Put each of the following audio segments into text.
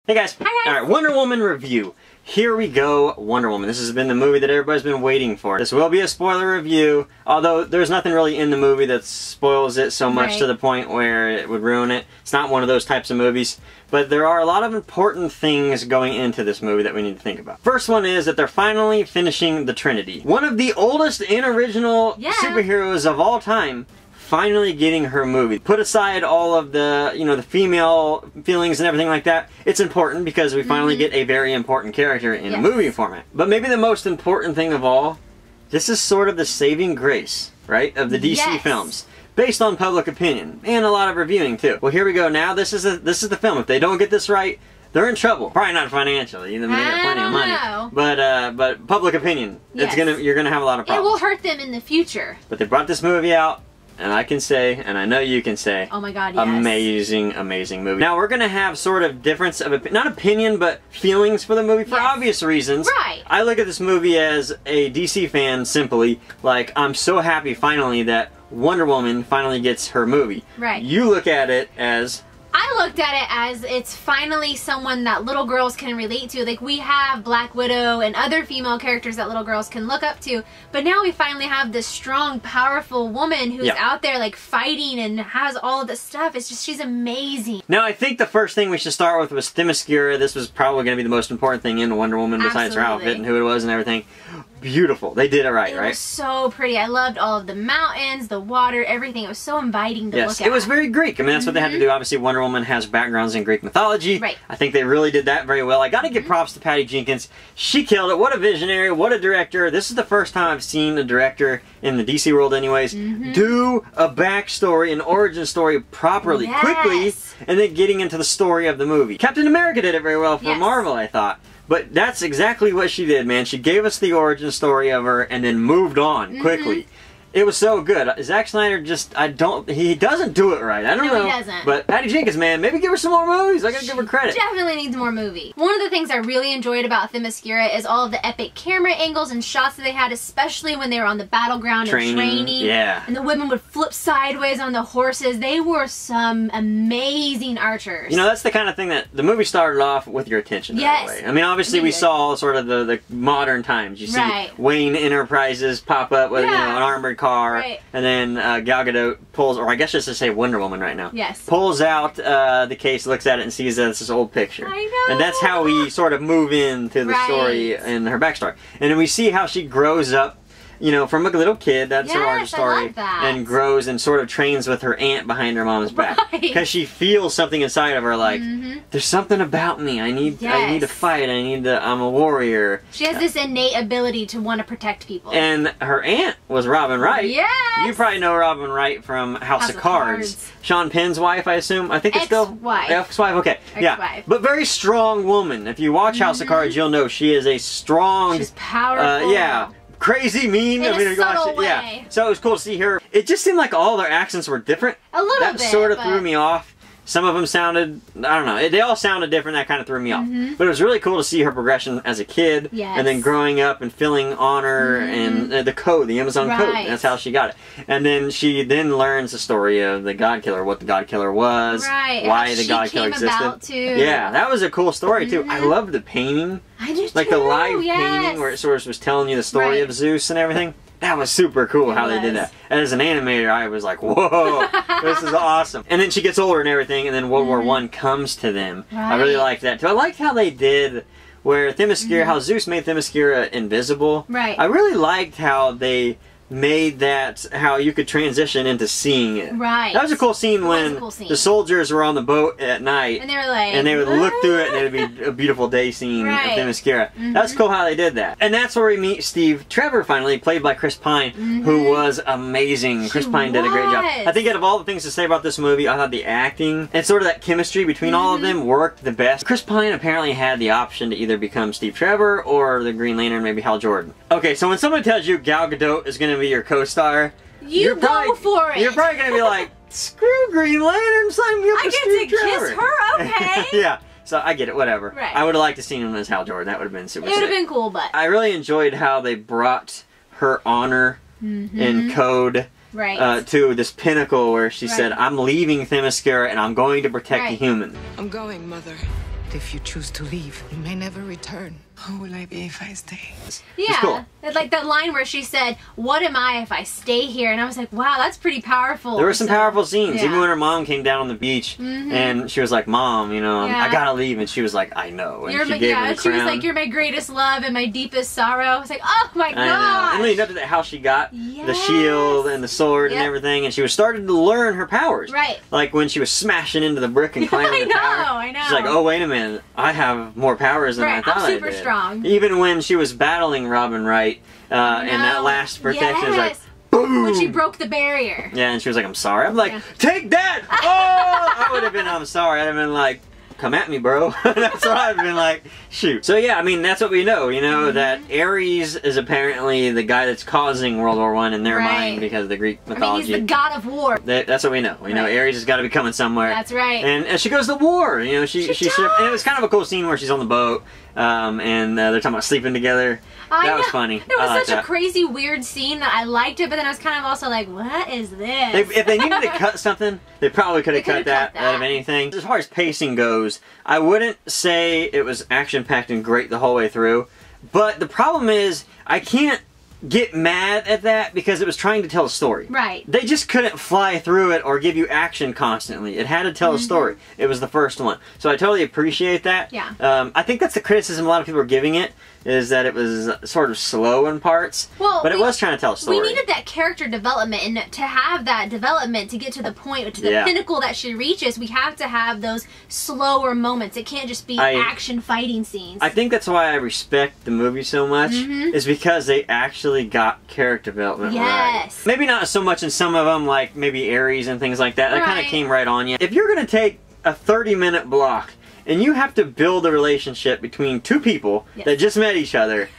Hey guys. Hi guys. Alright, Wonder Woman review. Here we go, Wonder Woman. This has been the movie that everybody's been waiting for. This will be a spoiler review, although there's nothing really in the movie that spoils it so much to the point where it would ruin it. It's not one of those types of movies. But there are a lot of important things going into this movie that we need to think about. First one is that they're finally finishing the Trinity. One of the oldest and original superheroes of all time finally getting her movie. Put aside all of the, the female feelings and everything like that. It's important because we finally get a very important character in a movie format. But maybe the most important thing of all, this is sort of the saving grace, right, of the DC films. Based on public opinion and a lot of reviewing too. Well, here we go. Now this is the film. If they don't get this right, they're in trouble. Probably not financially. They got plenty of money. But public opinion, you're gonna have a lot of problems. It will hurt them in the future. But they brought this movie out. And I can say, and I know you can say, oh my god, yes. Amazing, amazing movie. Now we're gonna have sort of difference of, not opinion, but feelings for the movie for obvious reasons. Right. I look at this movie as a DC fan simply, like, I'm so happy finally that Wonder Woman finally gets her movie. Right. You look at it as... I looked at it as it's finally someone that little girls can relate to. Like, we have Black Widow and other female characters that little girls can look up to, but now we finally have this strong, powerful woman who's out there like fighting and has all of this stuff. It's just, she's amazing. Now I think the first thing we should start with was Themyscira. This was probably going to be the most important thing in Wonder Woman besides her outfit and who it was and everything. Beautiful. They did it right, right? It was so pretty. I loved all of the mountains, the water, everything. It was so inviting to look at. It was very Greek. I mean, that's what they had to do. Obviously, Wonder Woman has backgrounds in Greek mythology. Right. I think they really did that very well. I got to give props to Patty Jenkins. She killed it. What a visionary. What a director. This is the first time I've seen a director, in the DC world anyways, do a backstory, an origin story properly, quickly, and then getting into the story of the movie. Captain America did it very well for Marvel, I thought. But that's exactly what she did, man. She gave us the origin story of her and then moved on quickly. It was so good. Zack Snyder just, he doesn't do it right. I don't know. He doesn't. But Patty Jenkins, man, maybe give her some more movies. I gotta give her credit. Definitely needs more movie. One of the things I really enjoyed about Themyscira is all of the epic camera angles and shots that they had, especially when they were on the battleground and training. Yeah. And the women would flip sideways on the horses. They were some amazing archers. You know, that's the kind of thing that the movie started off with your attention. Yes. Right away. I mean, obviously we saw sort of the modern times. You see Wayne Enterprises pop up with an armored car. Right. And then Gal Gadot pulls, or I guess just to say Wonder Woman right now. Yes. Pulls out the case, looks at it, and sees that it's this old picture. I know. And that's how we sort of move into the story and her backstory. And then we see how she grows up, you know, from a little kid, that's her origin story, and grows and sort of trains with her aunt behind her mom's back. Because she feels something inside of her like, there's something about me, I need to fight, I'm a warrior. She has this innate ability to want to protect people. And her aunt was Robin Wright. Yes! You probably know Robin Wright from House of Cards. Sean Penn's wife, I assume. I think it's still... Ex-wife, okay. Yeah. But very strong woman. If you watch House of Cards, you'll know she is a strong... She's powerful. Crazy, mean. In a subtle way. So it was cool to see her. It just seemed like all their accents were different. A little bit. That sort of threw me off. Some of them sounded, I don't know, they all sounded different. That kind of threw me off. But it was really cool to see her progression as a kid. And then growing up and feeling honor and the code, the Amazon code. That's how she got it. And then she then learns the story of the God Killer, what the God Killer was, why the God Killer existed. Yeah, that was a cool story too. I loved the painting. I do too. Like the live painting where it sort of was telling you the story of Zeus and everything. That was super cool how they did that. As an animator, I was like, whoa, this is awesome. And then she gets older and everything, and then World War I comes to them. I really liked that too. I liked how they did where Themyscira, how Zeus made Themyscira invisible. I really liked how they made that, how you could transition into seeing it. That was a cool scene when the soldiers were on the boat at night. And they were like... And they would look through it and it would be a beautiful day scene of Themyscira. That's cool how they did that. And that's where we meet Steve Trevor finally, played by Chris Pine, who was amazing. Chris Pine did a great job. I think out of all the things to say about this movie, I thought the acting and sort of that chemistry between all of them worked the best. Chris Pine apparently had the option to either become Steve Trevor or the Green Lantern, maybe Hal Jordan. Okay, so when someone tells you Gal Gadot is going to be your co-star, you go for it. You're probably going to be like, screw Green Lantern, sign me up for Steve Trevor. I get to kiss her, okay. Yeah, so I get it, whatever. I would have liked to see him as Hal Jordan. That would have been super sick. It would have been cool, but... I really enjoyed how they brought her honor and code to this pinnacle where she said, I'm leaving Themyscira and I'm going to protect the human. I'm going, Mother. If you choose to leave, you may never return. Who will I be if I stay? Yeah, cool. Like that line where she said, "What am I if I stay here?" And I was like, "Wow, that's pretty powerful." There were some powerful scenes. yeah. Even when her mom came down on the beach and she was like, "Mom, you know, I gotta leave," and she was like, "I know." And she gave her the she was crown. like, "You're my greatest love and my deepest sorrow." I was like, "Oh my god!" I know. And leading up to that, how she got the shield and the sword and everything, and she was starting to learn her powers. Right. Like when she was smashing into the brick and climbing the tower. I know. She's like, "Oh, wait a minute, I have more powers than I thought I did." I'm super strong. Even when she was battling Robin Wright, and that last protection was like, boom! When she broke the barrier. Yeah, and she was like, "I'm sorry." I'm like, "Take that!" Oh! I would have been, "I'm sorry." I'd have been like, "Come at me, bro." That's what I've been like, shoot. So yeah, I mean, that's what we know, you know, that Ares is apparently the guy that's causing World War I in their mind because of the Greek mythology. I mean, he's the god of war. That's what we know. We know Ares has got to be coming somewhere. That's right. And she goes to war, you know, and it was kind of a cool scene where she's on the boat, and they're talking about sleeping together. That was funny. It was such a crazy, weird scene that I liked it, but then I was kind of also like, what is this? If they needed to cut something, they probably could have cut that out of anything. As far as pacing goes, I wouldn't say it was action-packed and great the whole way through, but the problem is, I can't get mad at that because it was trying to tell a story. Right. They just couldn't fly through it or give you action constantly. It had to tell a story. It was the first one. So I totally appreciate that. Yeah. I think that's the criticism a lot of people are giving it, is that it was sort of slow in parts, but it was trying to tell a story. We needed that character development, and to have that development, to get to the point, to the pinnacle that she reaches, we have to have those slower moments. It can't just be action fighting scenes. I think that's why I respect the movie so much, is because they actually got character development right. Maybe not so much in some of them, like maybe Ares and things like that. That kind of came right on you. If you're going to take a 30-minute block and you have to build a relationship between two people that just met each other,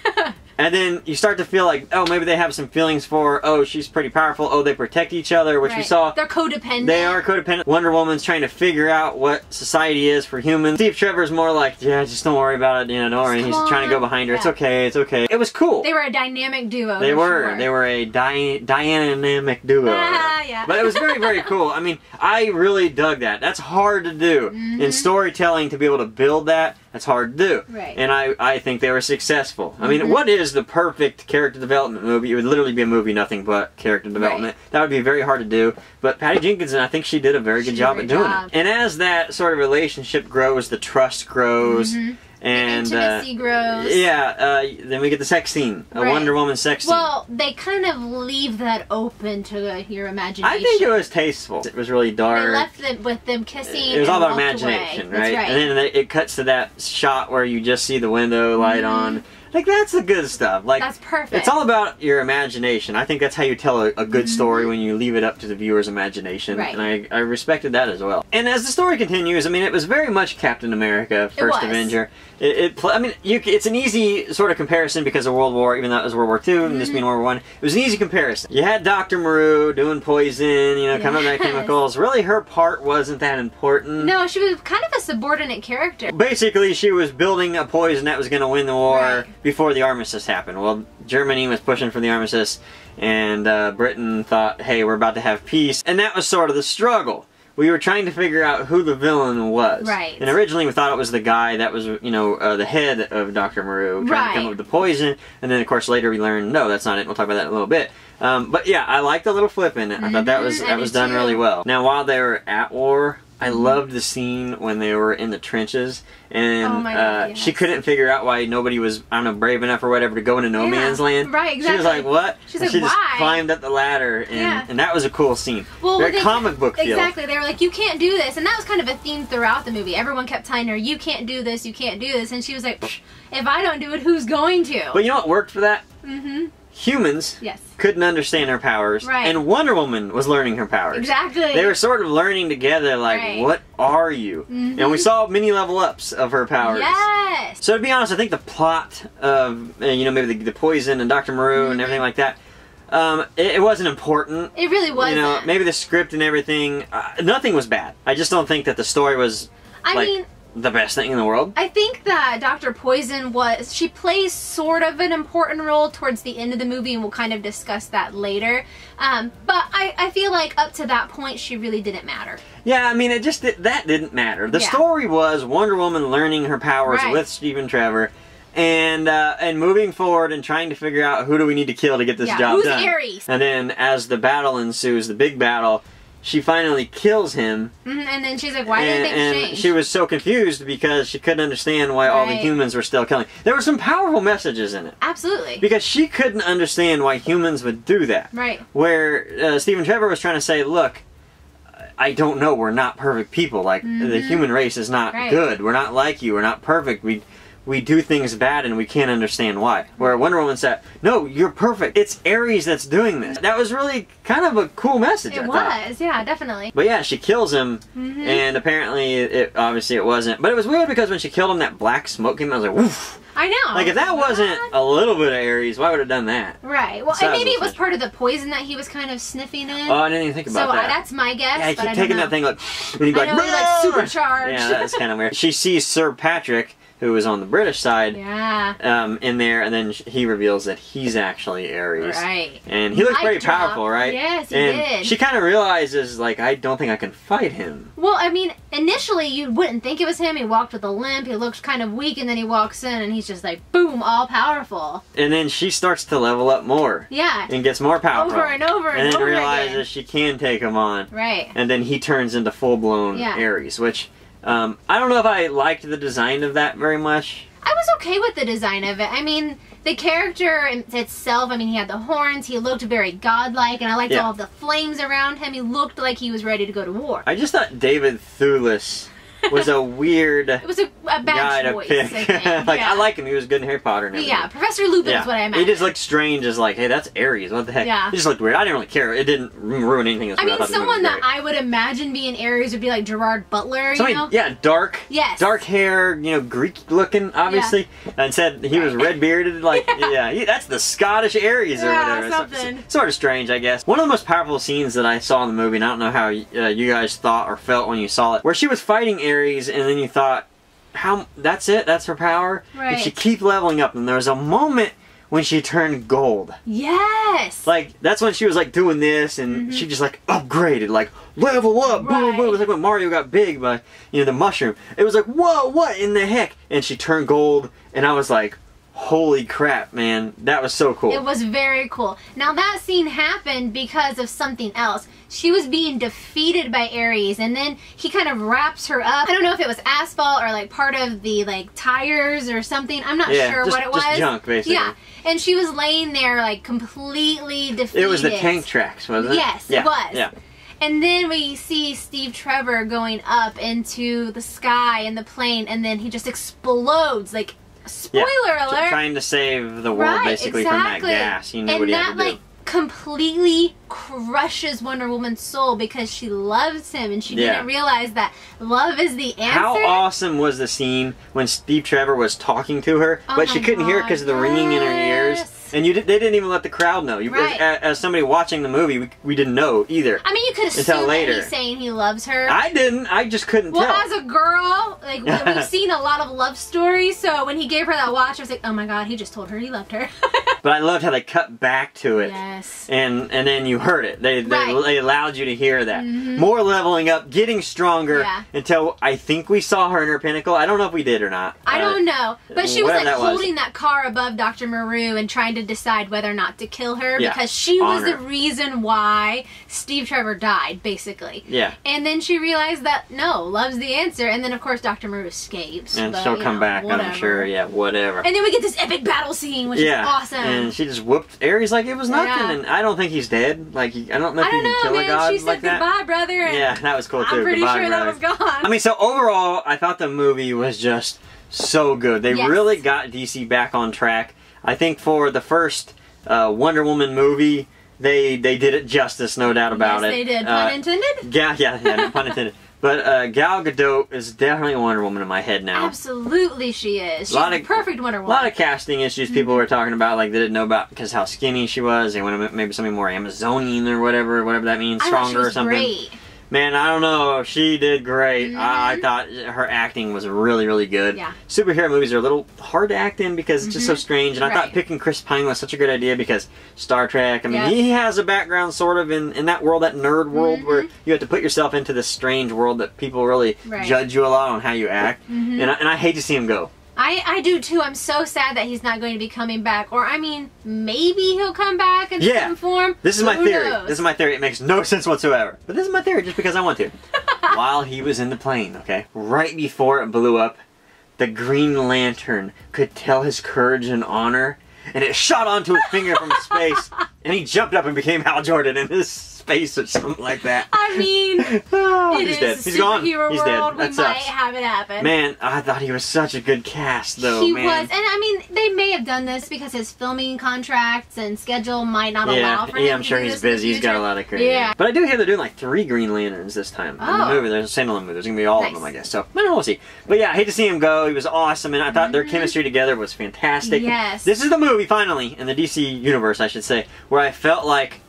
and then you start to feel like, oh, maybe they have some feelings for, oh, she's pretty powerful, oh, they protect each other, which we saw. They're codependent. They are codependent. Wonder Woman's trying to figure out what society is for humans. Steve Trevor's more like, yeah, just don't worry about it, you know, don't worry. He's trying to go behind her. It's okay, it's okay. It was cool. They were a dynamic duo. They were. They were a dynamic duo. Yeah. But it was very, very cool. I mean, I really dug that. That's hard to do. In storytelling, to be able to build that, that's hard to do. Right. And I think they were successful. I mean, what is the perfect character development movie? It would literally be a movie nothing but character development. That would be very hard to do. But Patty Jenkins, I think she did a very good job at doing it. And as that sort of relationship grows, the trust grows. And the intimacy grows. Yeah, then we get the sex scene, a Wonder Woman sex scene. Well, they kind of leave that open to your imagination. I think it was tasteful. It was really dark. They left them with them kissing. It was all about imagination, right? And then it cuts to that shot where you just see the window light on. Like, that's the good stuff. Like, that's perfect. It's all about your imagination. I think that's how you tell a good story, when you leave it up to the viewer's imagination. Right. And I respected that as well. And as the story continues, I mean, it was very much Captain America, First Avenger. I mean, it's an easy sort of comparison because of World War, even though it was World War II and this being World War I. It was an easy comparison. You had Dr. Moreau doing poison, you know, coming up with chemicals. Really, her part wasn't that important. No, she was kind of a subordinate character. Basically, she was building a poison that was going to win the war before the armistice happened. Well, Germany was pushing for the armistice, and Britain thought, hey, we're about to have peace. And that was sort of the struggle. We were trying to figure out who the villain was. Right. And originally we thought it was the guy that was, you know, the head of Dr. Moreau trying to come up with the poison. And then, of course, later we learned, no, that's not it. We'll talk about that in a little bit. But yeah, I liked the little flip in it. I thought that was done really well. Now, while they were at war, I loved the scene when they were in the trenches, and she couldn't figure out why nobody was, I don't know, brave enough or whatever to go into no man's land. Right, exactly. She was like, what? She's and like, she just why? climbed up the ladder, and that was a cool scene. Well, very comic book feel. Exactly. They were like, you can't do this. And that was kind of a theme throughout the movie. Everyone kept telling her, you can't do this, you can't do this. And she was like, if I don't do it, who's going to? But you know what worked for that? Humans couldn't understand her powers, and Wonder Woman was learning her powers. Exactly. They were sort of learning together, like, what are you? And we saw mini level ups of her powers. Yes. So to be honest, I think the plot of, you know, maybe the poison and Dr. Moreau and everything like that, it wasn't important. It really wasn't. You know, maybe the script and everything, nothing was bad. I just don't think that the story was, I mean, the best thing in the world. I think that Dr. Poison she plays sort of an important role towards the end of the movie, and we'll kind of discuss that later. But I feel like up to that point, she really didn't matter. Yeah, I mean, that didn't matter. The story was Wonder Woman learning her powers with Stephen Trevor, and moving forward and trying to figure out who do we need to kill to get this job done. Who's Ares? And then as the battle ensues, the big battle, she finally kills him. And then she's like, why did things change? She was so confused because she couldn't understand why all the humans were still killing. There were some powerful messages in it. Absolutely. Because she couldn't understand why humans would do that. Right. Where Stephen Trevor was trying to say, look, I don't know, we're not perfect people. Like, the human race is not good. We're not like you. We're not perfect. We do things bad and we can't understand why. Where Wonder Woman said, no, you're perfect. It's Ares that's doing this. That was really kind of a cool message, I thought. Yeah, definitely. But yeah, she kills him, and apparently, obviously it wasn't. But it was weird because when she killed him, that black smoke came out. I was like, woof. I know. Like, if that wasn't a little bit of Ares, why would it have done that? Right. Well, and maybe it was part of the poison that he was kind of sniffing in. Oh, I didn't even think about that. So that's my guess. Yeah, he kept taking that thing like, and he'd be like, supercharged. Yeah, that's kind of weird. She sees Sir Patrick, who was on the British side, in there, and then he reveals that he's actually Ares. Right. And he looks very powerful, right? Yes, he and did. She kind of realizes, like, I don't think I can fight him. Well, I mean, initially you wouldn't think it was him. He walked with a limp, he looked kind of weak, and then he walks in and he's just like, boom, all powerful. And then she starts to level up more. Yeah. And gets more powerful. Over and over and over again. And then realizes she can take him on. Right. And then he turns into full-blown Ares, which, I don't know if I liked the design of that very much. I was okay with the design of it. I mean, the character itself, I mean, he had the horns, he looked very godlike, and I liked all of the flames around him. He looked like he was ready to go to war. I just thought David Thewlis was a weird it was a bad guy choice, to pick. I think. Like, I like him. He was good in Harry Potter and everything. Yeah, Professor Lupin is what I meant. He just looked strange as like, hey, that's Ares. What the heck? Yeah. He just looked weird. I didn't really care. It didn't ruin anything. I mean, someone that I would imagine being Ares would be like Gerard Butler, you know? Yeah, dark. Yes. Dark hair, you know, Greek looking, obviously. Yeah. And said he was red bearded, like, that's the Scottish Ares or whatever. Something. Sort of strange, I guess. One of the most powerful scenes that I saw in the movie, and I don't know how you guys thought or felt when you saw it, where she was fighting Ares, and then you thought, that's it? That's her power? Right. And she keep leveling up, and there was a moment when she turned gold. Yes! Like, that's when she was, like, doing this, and she just, like, upgraded, like, level up, boom, boom. It was like when Mario got big by, the mushroom. It was like, whoa, what in the heck? And she turned gold, and I was like, holy crap, man. That was so cool. It was very cool. Now, that scene happened because of something else. She was being defeated by Ares, and then he kind of wraps her up. I don't know if it was asphalt or, like, part of the, like, tires or something. I'm not sure what it was. Just junk, basically. Yeah. And she was laying there, like, completely defeated. It was the tank tracks, wasn't it? Yes, it was. Yeah. And then we see Steve Trevor going up into the sky in the plane, and then he just explodes, like, spoiler alert. Trying to save the world, basically, from that gas. He knew what he had to do. Like, completely crushes Wonder Woman's soul because she loves him, and she didn't realize that love is the answer. How awesome was the scene when Steve Trevor was talking to her, but she couldn't hear it because of the ringing in her ears? And they didn't even let the crowd know. As somebody watching the movie, we didn't know either. I mean, you could assume that he's saying he loves her. I didn't. I just couldn't tell. Well, as a girl, like, we've seen a lot of love stories, so when he gave her that watch, I was like, oh my god, he just told her he loved her. But I loved how they cut back to it. Yes. And then you heard it. They allowed you to hear that. More leveling up, getting stronger, until I think we saw her in her pinnacle. I don't know if we did or not. I don't know. But she was, like, holding that car above Dr. Maru and trying to decide whether or not to kill her, because she was the reason why Steve Trevor died, basically. Yeah. And then she realized that, no, love's the answer. And then, of course, Dr. Maru escapes. And she'll come back, I'm sure. Yeah, whatever. And then we get this epic battle scene, which is awesome. And she just whooped Ares like it was nothing, and I don't think he's dead. Like, I don't know if you can kill a god she said like that. Goodbye, brother. And yeah, that was cool too. I'm pretty Goodbye, sure brother. that was gone. I mean, so overall, I thought the movie was just so good. They really got DC back on track. I think for the first Wonder Woman movie, they did it justice, no doubt about it. Yes, they did. Pun intended? Yeah, pun intended. But Gal Gadot is definitely a Wonder Woman in my head now. Absolutely she is. She's the perfect Wonder Woman. A lot of casting issues people were talking about, like they didn't know about because how skinny she was. They wanted maybe something more Amazonian or whatever that means, stronger or something. Great. Man, I don't know. She did great. I thought her acting was really, really good. Yeah. Superhero movies are a little hard to act in because it's just so strange. And I thought picking Chris Pine was such a good idea because Star Trek, I mean, he has a background sort of in that world, that nerd world, where you have to put yourself into this strange world that people really judge you a lot on how you act. And I hate to see him go. I do too. I'm so sad that he's not going to be coming back. Or, I mean, maybe he'll come back in some form. This is my theory. This is my theory. It makes no sense whatsoever. But this is my theory just because I want to. While he was in the plane, okay, right before it blew up, the Green Lantern could tell his courage and honor, and it shot onto his finger from space, and he jumped up and became Hal Jordan in his space or something like that. I mean, he's dead. He's gone. He's world. dead. We might have it happen. Man, I thought he was such a good cast, though. He was, and I mean, they may have done this because his filming contracts and schedule might not allow for him. Yeah, I'm sure he's busy. He's got a lot of credit. Yeah. But I do hear they're doing like 3 Green Lanterns this time in the movie. There's a standalone movie. There's gonna be all of them, I guess. So, but we'll see. But yeah, I hate to see him go. He was awesome, and I thought their chemistry together was fantastic. Yes. This is the movie, finally, in the DC universe, I should say, where I felt like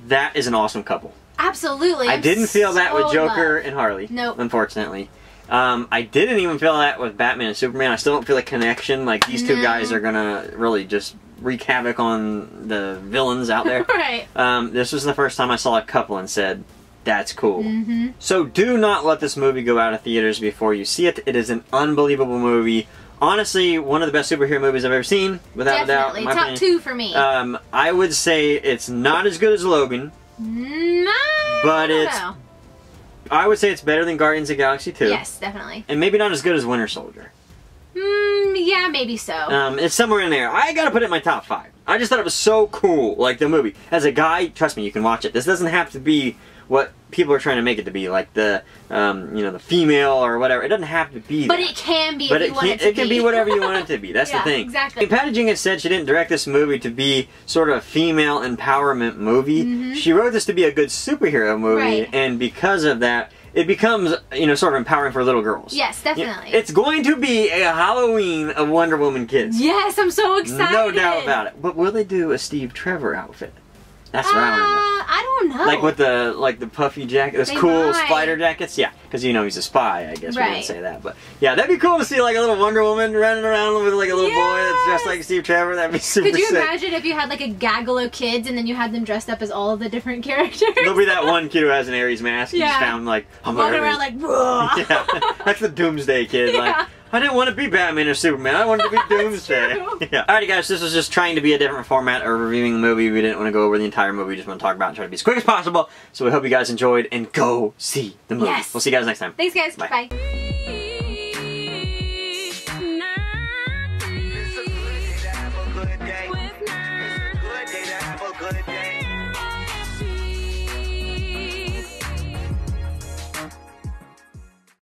that is an awesome couple. Absolutely. I didn't feel that with Joker and Harley. Nope. Unfortunately. I didn't even feel that with Batman and Superman. I still don't feel a connection. Like, these two guys are gonna really just wreak havoc on the villains out there. Right. This was the first time I saw a couple and said, that's cool. So do not let this movie go out of theaters before you see it. It is an unbelievable movie. Honestly, one of the best superhero movies I've ever seen, without a doubt. Definitely. Top 2 for me. I would say it's not as good as Logan. No, but I would say it's better than Guardians of the Galaxy 2. Yes, definitely. And maybe not as good as Winter Soldier. Yeah, maybe so. It's somewhere in there. I gotta put it in my top 5. I just thought it was so cool, like the movie. As a guy, trust me, you can watch it. This doesn't have to be what people are trying to make it to be, like the, you know, the female or whatever. It doesn't have to be But that. it can be if you want it to be. It can be whatever you want it to be. That's the thing. Exactly. And Patty Jenkins said she didn't direct this movie to be sort of a female empowerment movie. She wrote this to be a good superhero movie, and because of that, it becomes, you know, sort of empowering for little girls. Yes, definitely. It's going to be a Halloween of Wonder Woman kids. Yes, I'm so excited. No doubt about it. But will they do a Steve Trevor outfit? That's what I want to know. I don't know. Like the puffy jacket, those cool spider jackets. Yeah, because you know he's a spy. I guess we didn't say that, but yeah, that'd be cool to see like a little Wonder Woman running around with like a little boy that's dressed like Steve Trevor. That'd be super. Could you sick. imagine if you had like a gaggle of kids and then you had them dressed up as all of the different characters? There'll be that one kid who has an Ares mask. And just found like walking around like, whoa. Yeah, that's the Doomsday kid. Like, I didn't want to be Batman or Superman. I wanted to be Doomsday. Yeah. Alrighty, guys. This was just trying to be a different format of reviewing the movie. We didn't want to go over the entire movie. We just want to talk about it and try to be as quick as possible. So we hope you guys enjoyed and go see the movie. Yes. We'll see you guys next time. Thanks, guys. Bye. Bye.